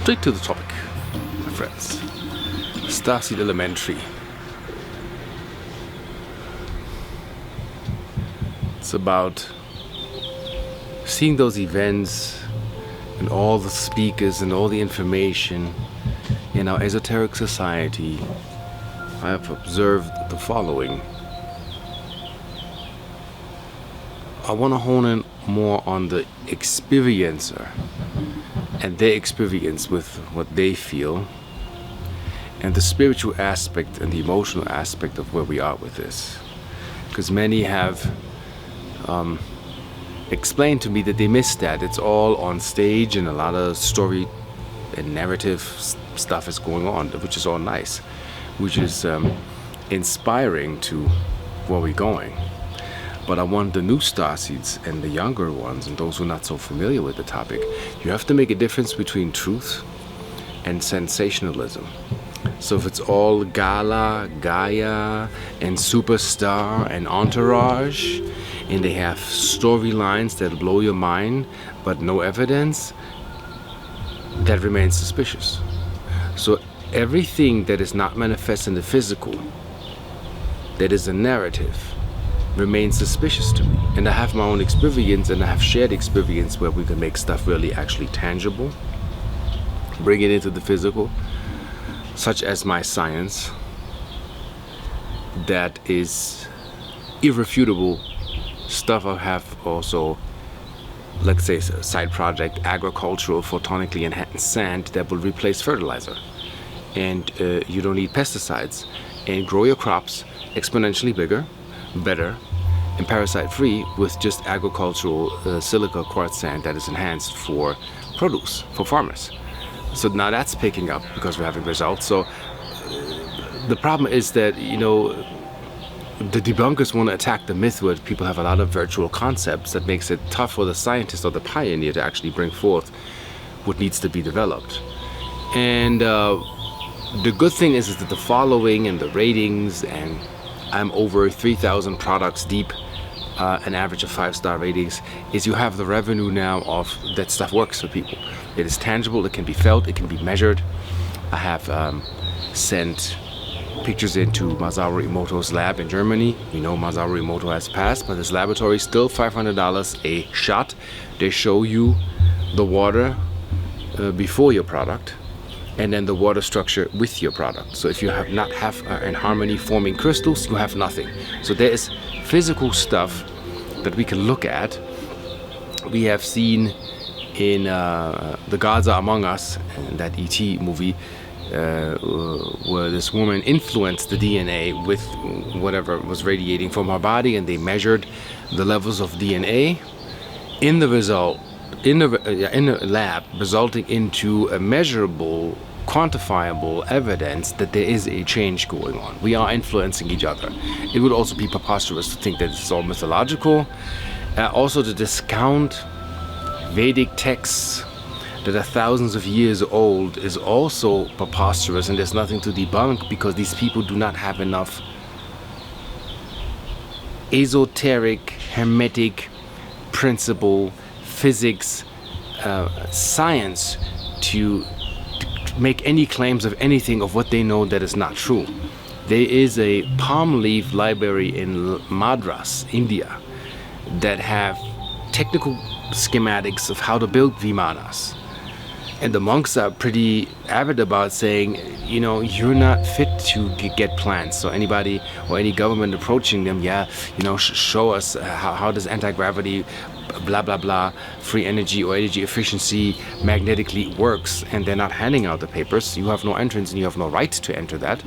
Straight to the topic, my friends. Starseed Elementary. It's about seeing those events and all the speakers and all the information in our esoteric society. I have observed the following. I want to hone in more on the experiencer and their experience with what they feel, and the spiritual aspect and the emotional aspect of where we are with this. Because many have explained to me that they missed that. It's all on stage and a lot of story and narrative stuff is going on, which is all nice, which is inspiring to where we're going. But I want the new starseeds and the younger ones and those who are not so familiar with the topic, you have to make a difference between truth and sensationalism. So if it's all gala, Gaia, and superstar and entourage, and they have storylines that blow your mind, but no evidence, that remains suspicious. So everything that is not manifest in the physical, that is a narrative, remains suspicious to me. And I have my own experience, and I have shared experience where we can make stuff really actually tangible, bring it into the physical, such as my science that is irrefutable stuff. I have also, let's say, a side project, agricultural photonically enhanced sand that will replace fertilizer, and you don't need pesticides, and grow your crops exponentially bigger, better, and parasite free with just agricultural silica quartz sand that is enhanced for produce for farmers. So now that's picking up because we're having results. So the problem is that, you know, the debunkers want to attack the myth where people have a lot of virtual concepts that makes it tough for the scientist or the pioneer to actually bring forth what needs to be developed. And the good thing is that the following and the ratings, and I'm over 3,000 products deep, an average of 5-star ratings, is you have the revenue now of that stuff works for people. It is tangible, it can be felt, it can be measured. I have sent pictures into Masaru Emoto's lab in Germany. You know Masaru Emoto has passed, but his laboratory is still $500 a shot. They show you the water before your product, and then the water structure with your product. So if you have not have in harmony forming crystals, you have nothing. So there is physical stuff that we can look at. We have seen in The Gods Are Among Us, that E.T. movie, where this woman influenced the DNA with whatever was radiating from her body, and they measured the levels of DNA in the result in the lab, resulting into a measurable, quantifiable evidence that there is a change going on. We are influencing each other. It would also be preposterous to think that it's all mythological. Also, to discount Vedic texts that are thousands of years old is also preposterous, and there's nothing to debunk because these people do not have enough esoteric, hermetic principle, physics, science to make any claims of anything of what they know that is not true. There is a palm leaf library in Madras, India, that have technical schematics of how to build vimanas. And the monks are pretty avid about saying, you know, you're not fit to get plants. So anybody or any government approaching them, show us how does anti-gravity, blah, blah, blah, free energy or energy efficiency magnetically works. And they're not handing out the papers. You have no entrance and you have no right to enter that.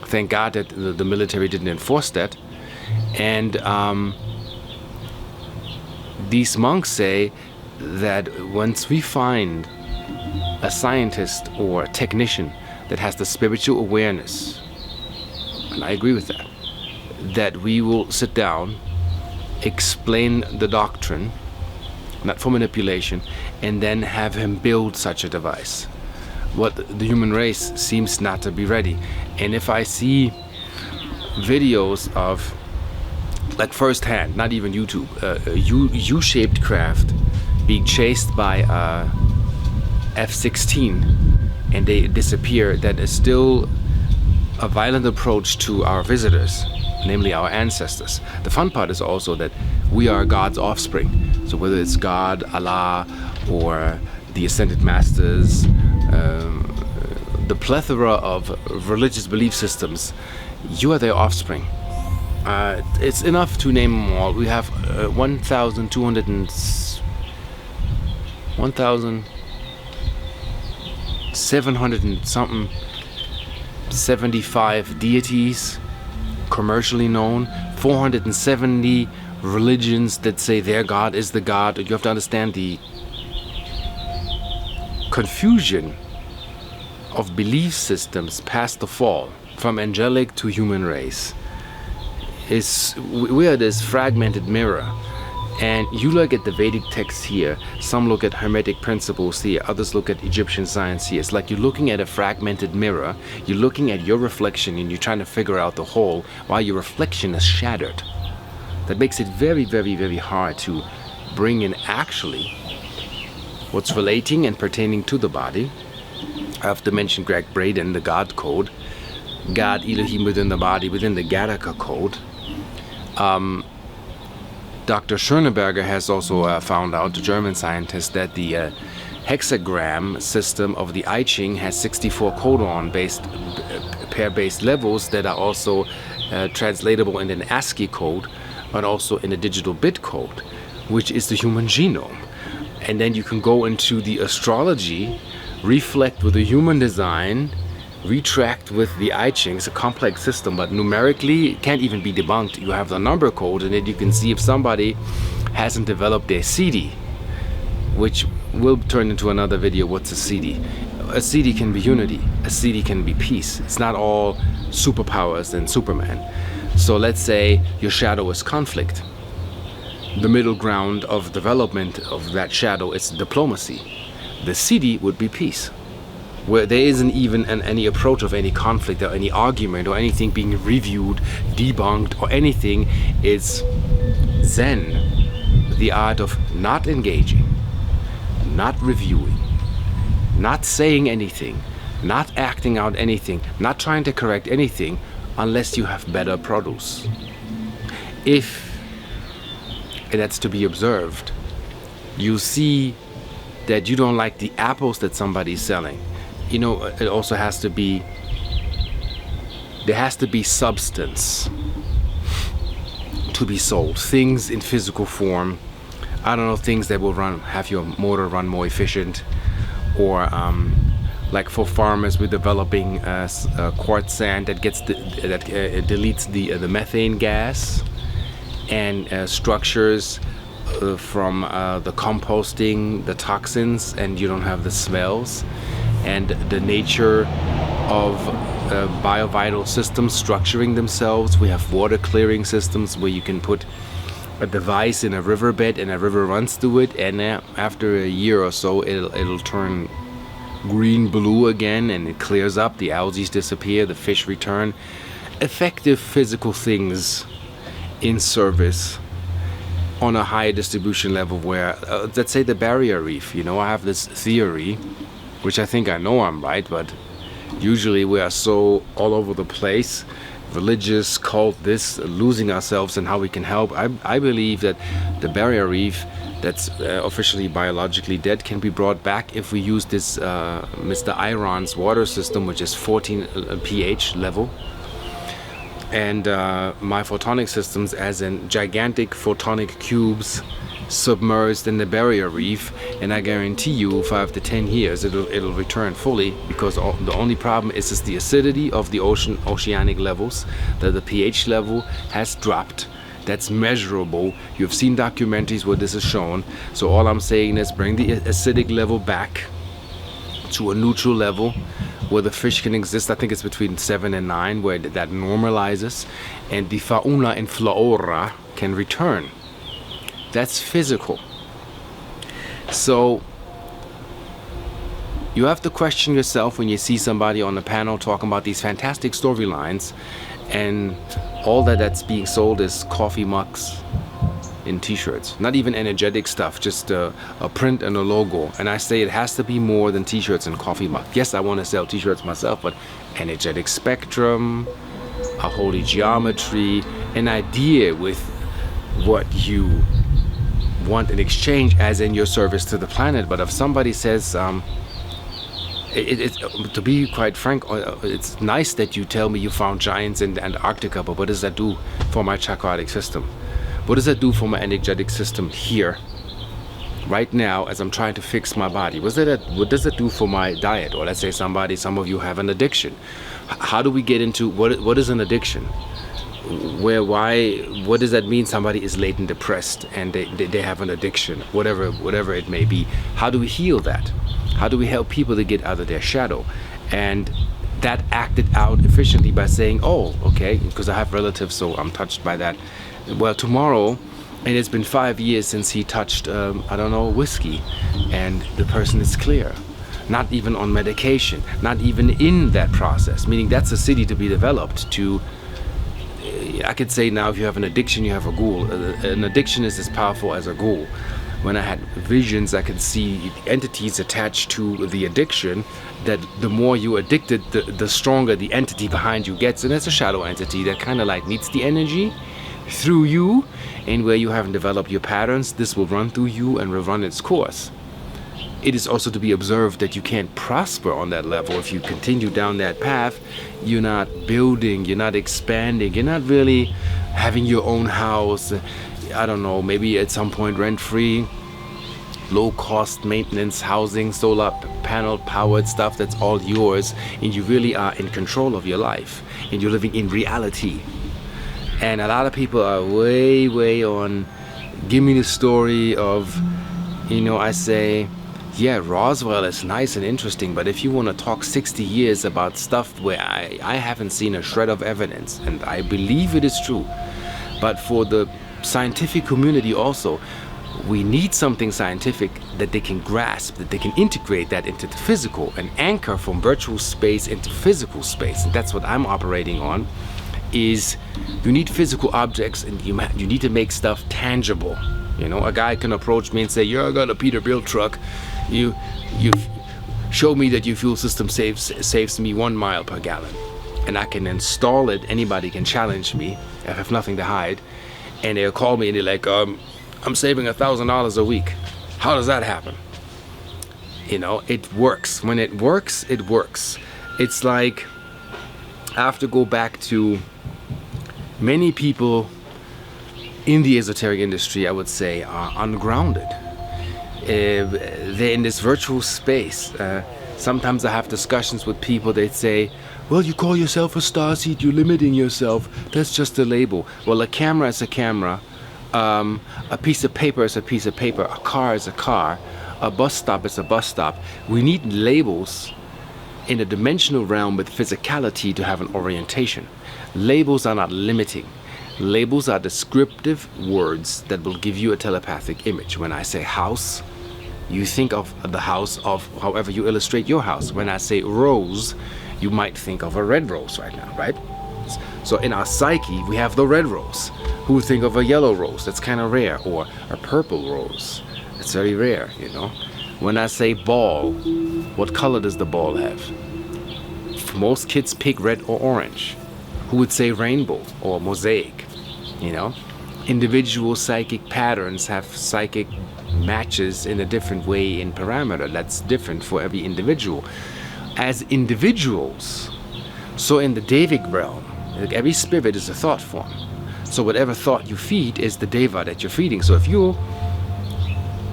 Thank God that the military didn't enforce that. And these monks say that once we find a scientist or a technician that has the spiritual awareness, and I agree with that, that we will sit down, explain the doctrine, not for manipulation, and then have him build such a device. What the human race seems not to be ready. And if I see videos of, like firsthand, not even YouTube, a U-shaped craft being chased by a F-16 and they disappear, that is still a violent approach to our visitors, namely our ancestors. The fun part is also that we are God's offspring. So whether it's God, Allah, or the Ascended Masters, the plethora of religious belief systems, you are their offspring. It's enough to name them all. We have 1,700 and something 75 deities commercially known, 470 religions that say their God is the God. You have to understand the confusion of belief systems past the fall, from angelic to human race. We are this fragmented mirror, and you look at the Vedic texts here, some look at Hermetic principles here, others look at Egyptian science here. It's like you're looking at a fragmented mirror, you're looking at your reflection and you're trying to figure out the whole while your reflection is shattered. That makes it very, very, very hard to bring in actually what's relating and pertaining to the body. I have to mention Greg Braden, the God Code, God Elohim within the body, within the Gattaca Code. Dr. Schöneberger has also found out, the German scientist, that the hexagram system of the I Ching has 64 codon-based, pair-based levels that are also translatable in an ASCII code, but also in a digital bit code, which is the human genome. And then you can go into the astrology, reflect with the human design, retract with the I Ching. It's a complex system, but numerically it can't even be debunked. You have the number code, and then you can see if somebody hasn't developed their CD, which will turn into another video. What's a CD? A CD can be unity. A CD can be peace. It's not all superpowers and Superman. So let's say your shadow is conflict. The middle ground of development of that shadow is diplomacy. The CD would be peace, where there isn't even any approach of any conflict or any argument or anything being reviewed, debunked, or anything. It's Zen, the art of not engaging, not reviewing, not saying anything, not acting out anything, not trying to correct anything unless you have better produce. If, and that's to be observed, you see that you don't like the apples that somebody's selling, you know, it also has to be, there has to be substance to be sold. Things in physical form. I don't know, things that will have your motor run more efficient, or like for farmers, we're developing quartz sand that deletes the methane gas, and structures from the composting, the toxins, and you don't have the smells, and the nature of biovital systems structuring themselves. We have water clearing systems where you can put a device in a riverbed and a river runs through it, and after a year or so it'll turn green blue again, and it clears up, the algae disappear, the fish return. Effective physical things in service on a high distribution level, where let's say the barrier reef, you know, I have this theory, which I think I know I'm right, but usually we are so all over the place, religious, cult, this, losing ourselves and how we can help. I believe that the barrier reef that's officially biologically dead can be brought back if we use this Mr. Iron's water system, which is 14 pH level, and my photonic systems as in gigantic photonic cubes submerged in the barrier reef, and I guarantee you 5 to 10 years it'll return fully, because the only problem is the acidity of the oceanic levels, that the pH level has dropped. That's measurable. You've seen documentaries where this is shown. So all I'm saying is bring the acidic level back to a neutral level where the fish can exist. I think it's between 7 and 9 where that normalizes, and the fauna and flora can return. That's physical. So you have to question yourself when you see somebody on the panel talking about these fantastic storylines, and all that's being sold is coffee mugs, in t-shirts. Not even energetic stuff, just a print and a logo. And I say it has to be more than t-shirts and coffee mug. Yes, I want to sell t-shirts myself, but energetic spectrum, a holy geometry, an idea with what you want in exchange, as in your service to the planet. But if somebody says, to be quite frank, it's nice that you tell me you found giants in Antarctica, but what does that do for my chakratic system? What does that do for my energetic system here, right now, as I'm trying to fix my body? What does it do for my diet? Or let's say some of you have an addiction. How do we get into what is an addiction? What does that mean? Somebody is latent depressed and they have an addiction, whatever it may be. How do we heal that? How do we help people to get out of their shadow? And that acted out efficiently by saying, oh, okay, because I have relatives, so I'm touched by that. Well, tomorrow, and it's been 5 years since he touched, whiskey, and the person is clear. Not even on medication, not even in that process, meaning that's a city to be developed to. I could say now, if you have an addiction, you have a ghoul. An addiction is as powerful as a ghoul. When I had visions, I could see entities attached to the addiction, that the more you addicted, the stronger the entity behind you gets. And it's a shadow entity that kind of like needs the energy through you, and where you haven't developed your patterns, this will run through you and will run its course. It is also to be observed that you can't prosper on that level if you continue down that path. You're not building, you're not expanding, you're not really having your own house. I don't know, maybe at some point rent-free, low-cost maintenance housing, solar panel powered stuff that's all yours, and you really are in control of your life, and you're living in reality. And a lot of people are way on, give me the story of, I say, yeah, Roswell is nice and interesting, but if you want to talk 60 years about stuff where I haven't seen a shred of evidence, and I believe it is true, but for the scientific community also, we need something scientific that they can grasp, that they can integrate that into the physical, and anchor from virtual space into physical space. And that's what I'm operating on, is you need physical objects, and you need to make stuff tangible. A guy can approach me and say, yeah, I got a Peterbilt truck. You show me that your fuel system saves me 1 mile per gallon. And I can install it. Anybody can challenge me. I have nothing to hide. And they'll call me and they're like, I'm saving $1,000 a week. How does that happen? It works. When it works, it works. It's like, I have to go back to many people in the esoteric industry, I would say, are ungrounded. They're in this virtual space. Sometimes I have discussions with people, they'd say, well, you call yourself a starseed, you're limiting yourself. That's just a label. Well, a camera is a camera. A piece of paper is a piece of paper. A car is a car. A bus stop is a bus stop. We need labels in a dimensional realm with physicality to have an orientation. Labels are not limiting. Labels are descriptive words that will give you a telepathic image. When I say house, you think of the house of however you illustrate your house. When I say rose, you might think of a red rose right now, right? So in our psyche, we have the red rose. Who would think of a yellow rose? That's kind of rare. Or a purple rose. It's very rare, When I say ball, what color does the ball have? Most kids pick red or orange. Who would say rainbow or mosaic? Individual psychic patterns have psychic matches in a different way in parameter. That's different for every individual. As individuals, so in the Devic realm, every spirit is a thought form. So whatever thought you feed is the Deva that you're feeding. So if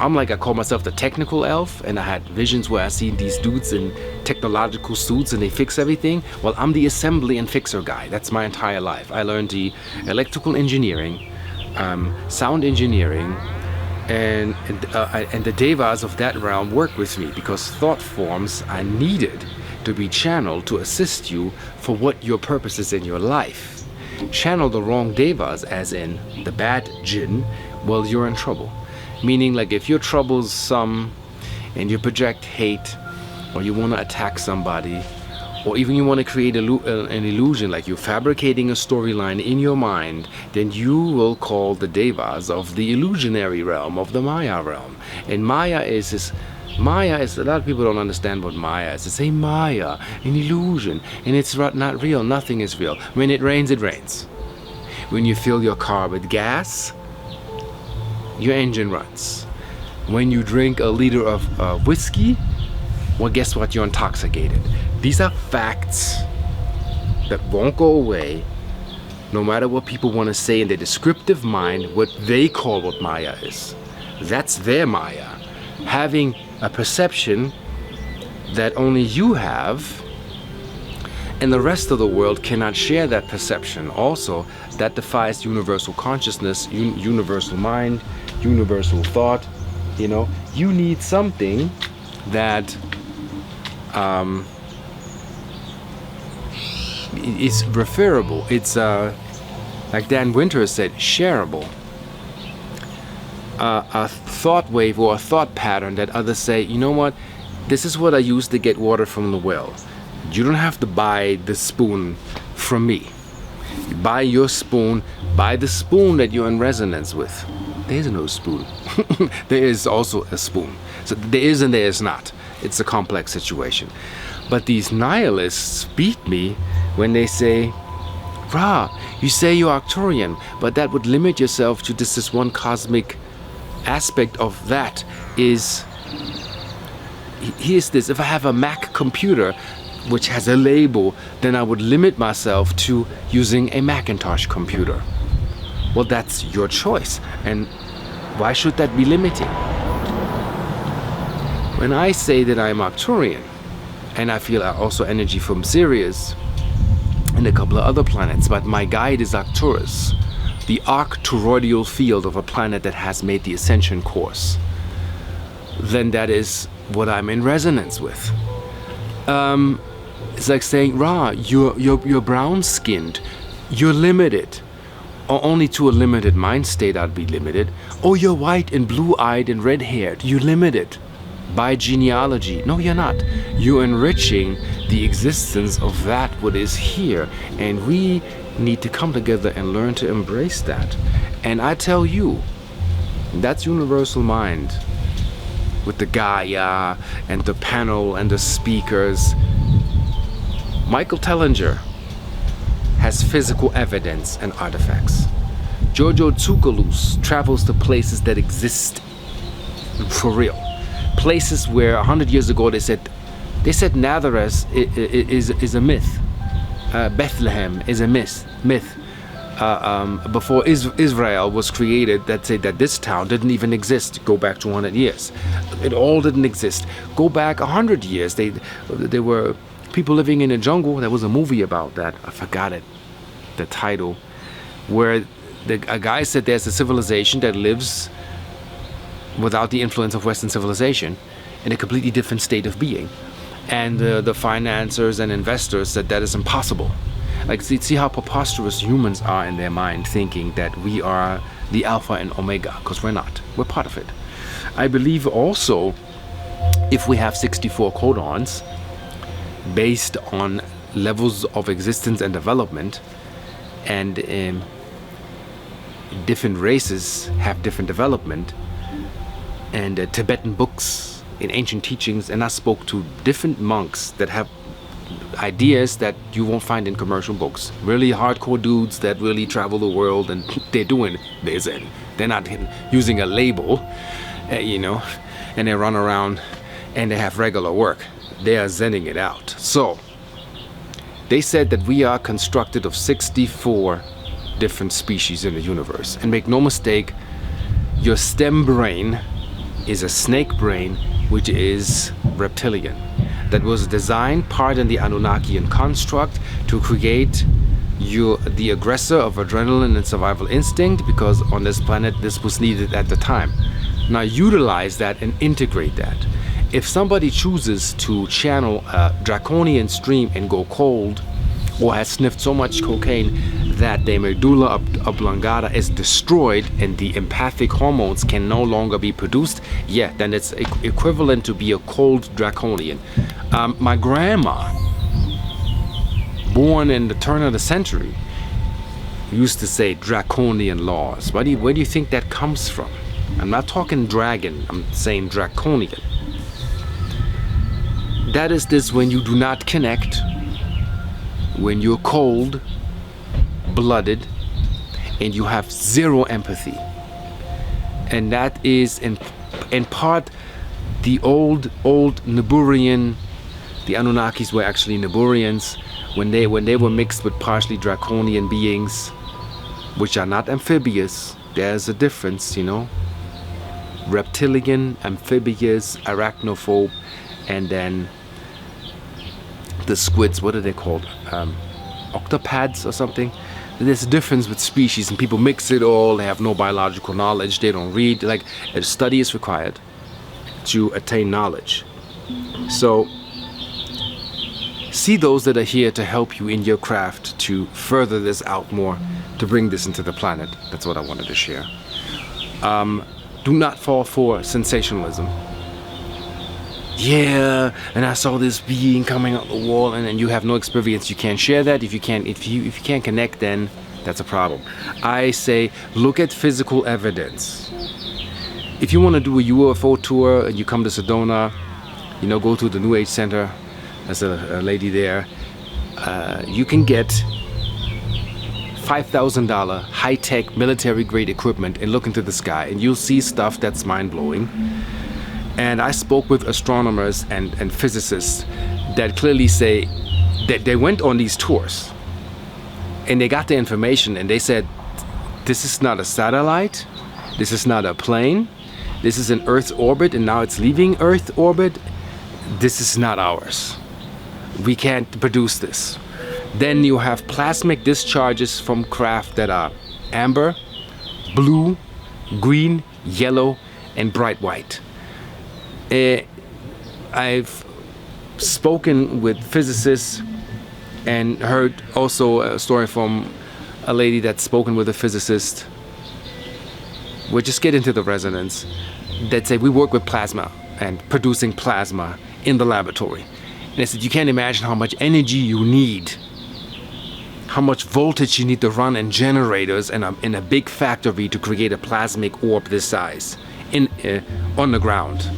I call myself the technical elf, and I had visions where I seen these dudes in technological suits and they fix everything. Well, I'm the assembly and fixer guy. That's my entire life. I learned the electrical engineering, sound engineering, and the devas of that realm work with me, because thought forms are needed to be channeled to assist you for what your purpose is in your life. Channel the wrong devas, as in the bad jinn, well, you're in trouble. Meaning, like, if you're troublesome and you project hate, or you want to attack somebody, or even you want to create an illusion, like you're fabricating a storyline in your mind, then you will call the devas of the illusionary realm, of the Maya realm. And Maya is, a lot of people don't understand what Maya is. They say Maya, an illusion, and it's not real. Nothing is real. When it rains, it rains. When you fill your car with gas, your engine runs. When you drink a liter of whiskey, well, guess what? You're intoxicated. These are facts that won't go away, no matter what people want to say in their descriptive mind, what they call what Maya is. That's their Maya. Having a perception that only you have, and the rest of the world cannot share that perception. Also, that defies universal consciousness, universal mind, universal thought. You know, you need something that it's referable. It's like Dan Winter said, shareable. A thought wave or a thought pattern that others say, you know what, this is what I use to get water from the well. You don't have to buy the spoon from me. You buy your spoon, buy the spoon that you're in resonance with. There's no spoon. There is also a spoon. So there is and there is not. It's a complex situation. But these nihilists beat me when they say, Ra, you say you're Arcturian, but that would limit yourself to this one cosmic aspect of that is, here's this, if I have a Mac computer which has a label, then I would limit myself to using a Macintosh computer. Well, that's your choice, and why should that be limiting? When I say that I'm Arcturian, and I feel also energy from Sirius and a couple of other planets, but my guide is Arcturus, the arctoroidal field of a planet that has made the ascension course, then that is what I'm in resonance with. It's like saying, Ra, you're brown-skinned, you're limited, or only to a limited mind state I'd be limited. Oh, you're white and blue-eyed and red-haired, you're limited by genealogy. No, you're not. You're enriching the existence of that what is here, and we need to come together and learn to embrace that. And I tell you, that's universal mind, with the Gaia and the panel and the speakers. Michael Tellinger has physical evidence and artifacts. Jojo Tsoukalos travels to places that exist for real. Places where 100 years ago they said Nazareth is a myth. Bethlehem is a myth. Before Israel was created, that said that this town didn't even exist. Go back 200 years. It all didn't exist. Go back 100 years. There were people living in a jungle. There was a movie about that. I forgot it, the title, where a guy said there's a civilization that lives without the influence of Western civilization in a completely different state of being. And the financiers and investors said that is impossible. Like, see how preposterous humans are in their mind, thinking that we are the Alpha and Omega, because we're not. We're part of it. I believe also, if we have 64 codons, based on levels of existence and development, and different races have different development, and Tibetan books in ancient teachings, and I spoke to different monks that have ideas that you won't find in commercial books. Really hardcore dudes that really travel the world, and they're doing their Zen. They're not using a label, and they run around and they have regular work. They are Zenning it out. So they said that we are constructed of 64 different species in the universe. And make no mistake, your stem brain is a snake brain, which is reptilian. That was designed part in the Anunnakian construct to create the aggressor of adrenaline and survival instinct, because on this planet this was needed at the time. Now utilize that and integrate that. If somebody chooses to channel a draconian stream and go cold, or has sniffed so much cocaine that their medulla oblongata is destroyed and the empathic hormones can no longer be produced, yeah, then it's equivalent to be a cold draconian. My grandma born in the turn of the century used to say draconian laws. Where do you think that comes from? I'm not talking dragon, I'm saying draconian. That is this when you do not connect, when you're cold blooded, and you have zero empathy. And that is in part the old Niburian. The Anunnakis were actually Niburians when they were mixed with partially draconian beings, which are not amphibious. There's a difference, you know. Reptilian, amphibious, arachnophobe, and then the squids. What are they called? Octopads or something. There's a difference with species, and people mix it all. They have no biological knowledge. They don't read. Like, a study is required to attain knowledge. So see those that are here to help you in your craft to further this out more, to bring this into the planet. That's what I wanted to share. Do not fall for sensationalism. Yeah, and I saw this being coming out the wall, and then you have no experience. You can't share that. If you can't connect, then that's a problem. I say, look at physical evidence. If you want to do a UFO tour and you come to Sedona, you know, go to the New Age Center. There's a lady there. You can get $5,000 high-tech military-grade equipment and look into the sky, and you'll see stuff that's mind-blowing. And I spoke with astronomers and physicists that clearly say that they went on these tours and they got the information, and they said, this is not a satellite, this is not a plane, this is in Earth's orbit, and now it's leaving Earth orbit. This is not ours. We can't produce this. Then you have plasmic discharges from craft that are amber, blue, green, yellow, and bright white. I've spoken with physicists and heard also a story from a lady that's spoken with a physicist. We'll just get into the resonance. That say we work with plasma and producing plasma in the laboratory. And I said, you can't imagine how much energy you need, how much voltage you need to run in generators in a big factory to create a plasmic orb this size on the ground.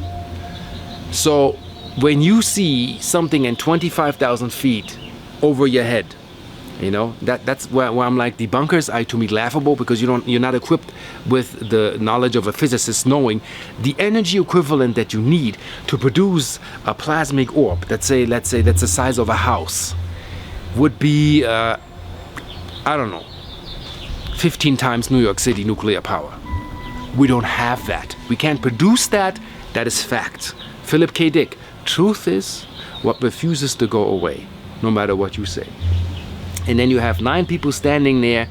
So when you see something in 25,000 feet over your head, you know, that's where I'm like, debunkers are to me laughable, because you're not equipped with the knowledge of a physicist knowing the energy equivalent that you need to produce a plasmic orb. Let's say that's the size of a house, would be I don't know, 15 times New York City nuclear power. We don't have that. We can't produce that. That is fact. Philip K. Dick, truth is what refuses to go away, no matter what you say. And then you have 9 people standing there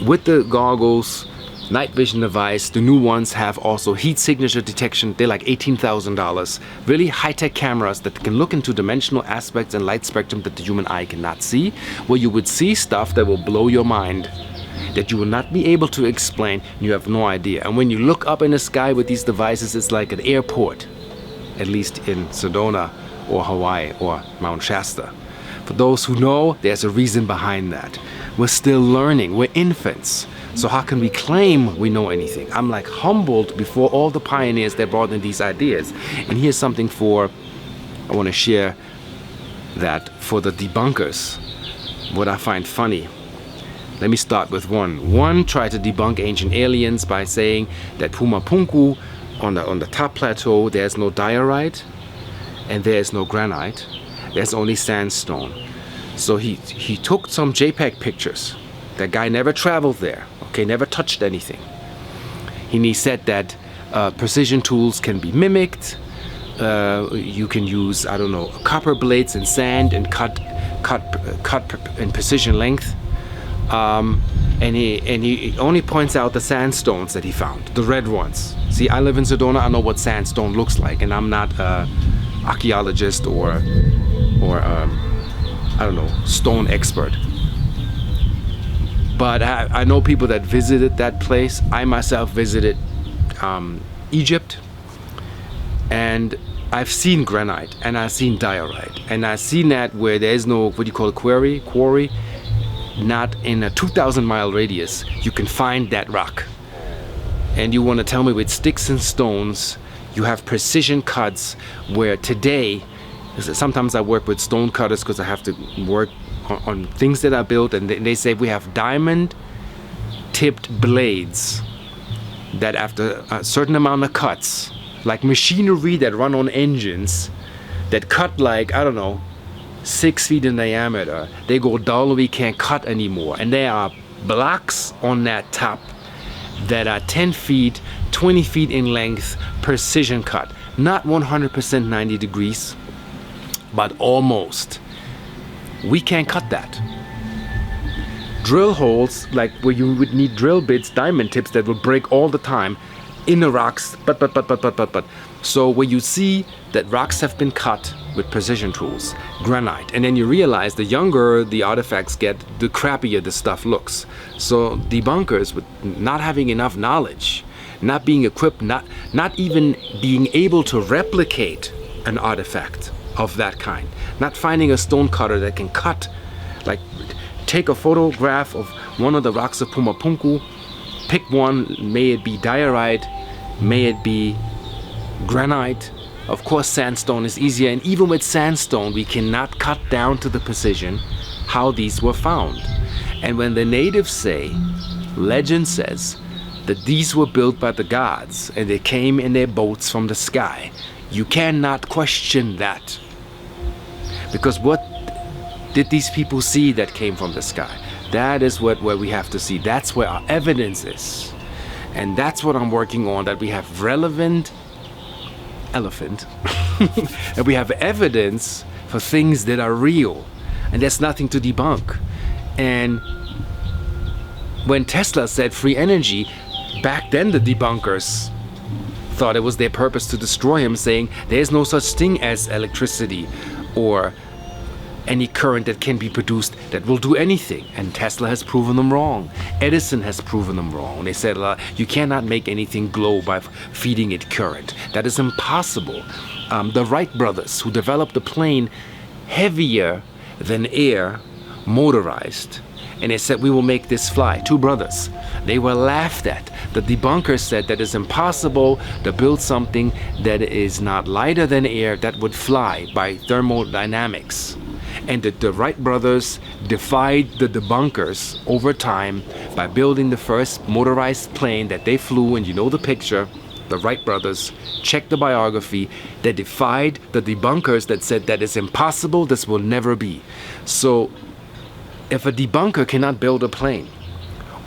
with the goggles, night vision device. The new ones have also heat signature detection. They're like $18,000. Really high-tech cameras that can look into dimensional aspects and light spectrum that the human eye cannot see, where you would see stuff that will blow your mind, that you will not be able to explain. You have no idea. And when you look up in the sky with these devices, it's like an airport, at least in Sedona or Hawaii or Mount Shasta. For those who know, there's a reason behind that. We're still learning. We're infants. So how can we claim we know anything? I'm like humbled before all the pioneers that brought in these ideas. And here's something I want to share that for the debunkers, what I find funny. Let me start with one. One tried to debunk ancient aliens by saying that Pumapunku, on the top plateau, there's no diorite and there's no granite. There's only sandstone. So he took some JPEG pictures. That guy never traveled there, okay, never touched anything. And he said that precision tools can be mimicked. You can use, I don't know, copper blades and sand and cut in precision length. And he only points out the sandstones that he found, the red ones. See, I live in Sedona. I know what sandstone looks like, and I'm not an archaeologist or I don't know, stone expert. But I know people that visited that place. I myself visited Egypt, and I've seen granite and I've seen diorite, and I've seen that where there's no, what do you call it, quarry, not in a 2,000 mile radius, you can find that rock. And you want to tell me with sticks and stones, you have precision cuts where today, sometimes I work with stone cutters because I have to work on things that are built, and they say we have diamond tipped blades that after a certain amount of cuts, like machinery that run on engines that cut like, I don't know, 6 feet in diameter, they go dull, we can't cut anymore. And there are blocks on that top that are 10 feet, 20 feet in length, precision cut. Not 100% 90 degrees, but almost. We can't cut that. Drill holes, like where you would need drill bits, diamond tips that will break all the time in the rocks, but. So where you see that rocks have been cut with precision tools, granite, and then you realize the younger the artifacts get, the crappier the stuff looks. So debunkers, with not having enough knowledge, not being equipped, not even being able to replicate an artifact of that kind, not finding a stone cutter that can cut, like take a photograph of one of the rocks of Pumapunku, pick one, may it be diorite, may it be granite. Of course sandstone is easier, and even with sandstone we cannot cut down to the precision how these were found. And when the natives say, legend says, that these were built by the gods and they came in their boats from the sky, you cannot question that. Because what did these people see that came from the sky? That is where we have to see. That's where our evidence is. And that's what I'm working on, that we have relevant elephant and we have evidence for things that are real, and there's nothing to debunk. And when Tesla said free energy, back then the debunkers thought it was their purpose to destroy him, saying there's no such thing as electricity or any current that can be produced that will do anything. And Tesla has proven them wrong. Edison has proven them wrong. They said you cannot make anything glow by feeding it current. That is impossible. The Wright brothers, who developed a plane heavier than air, motorized, and they said, we will make this fly. Two brothers. They were laughed at. The debunkers said that it's impossible to build something that is not lighter than air that would fly by thermodynamics. And the Wright brothers defied the debunkers over time by building the first motorized plane that they flew, and you know the picture. The Wright brothers, check the biography, they defied the debunkers that said that it's impossible, this will never be. So if a debunker cannot build a plane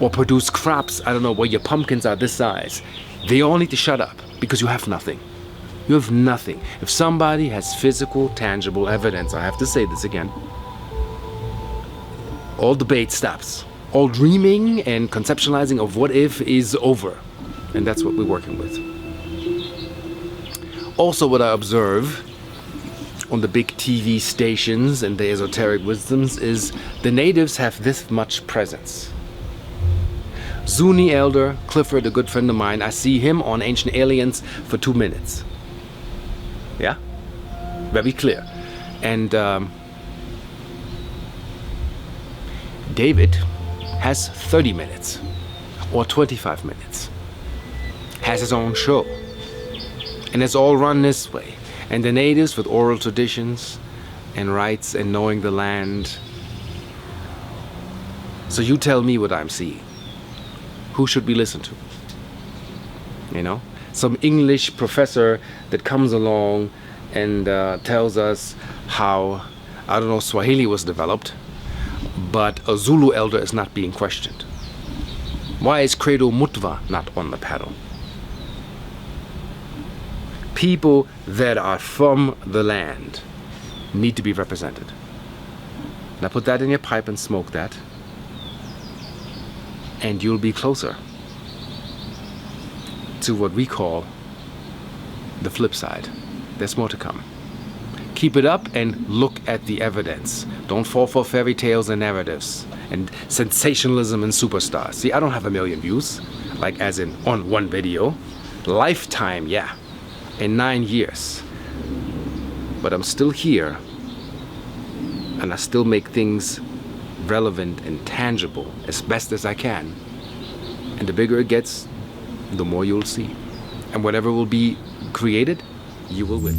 or produce crops, I don't know, where your pumpkins are this size, they all need to shut up, because you have nothing. You have nothing. If somebody has physical, tangible evidence, I have to say this again, all debate stops. All dreaming and conceptualizing of what if is over. And that's what we're working with. Also, what I observe on the big TV stations and the esoteric wisdoms is the natives have this much presence. Zuni elder Clifford, a good friend of mine, I see him on Ancient Aliens for 2 minutes. Yeah? Very clear. And David has 30 minutes or 25 minutes. Has his own show. And it's all run this way. And the natives with oral traditions and rights and knowing the land. So you tell me what I'm seeing. Who should we listen to? You know? Some English professor that comes along and tells us how, I don't know, Swahili was developed, but a Zulu elder is not being questioned. Why is Credo Mutwa not on the panel? People that are from the land need to be represented. Now put that in your pipe and smoke that, and you'll be closer to what we call the flip side. There's more to come. Keep it up and look at the evidence. Don't fall for fairy tales and narratives and sensationalism and superstars. See, I don't have 1 million views, like as in on one video. Lifetime, yeah. In 9 years. But I'm still here, and I still make things relevant and tangible as best as I can. And the bigger it gets, the more you'll see. And whatever will be created, you will win.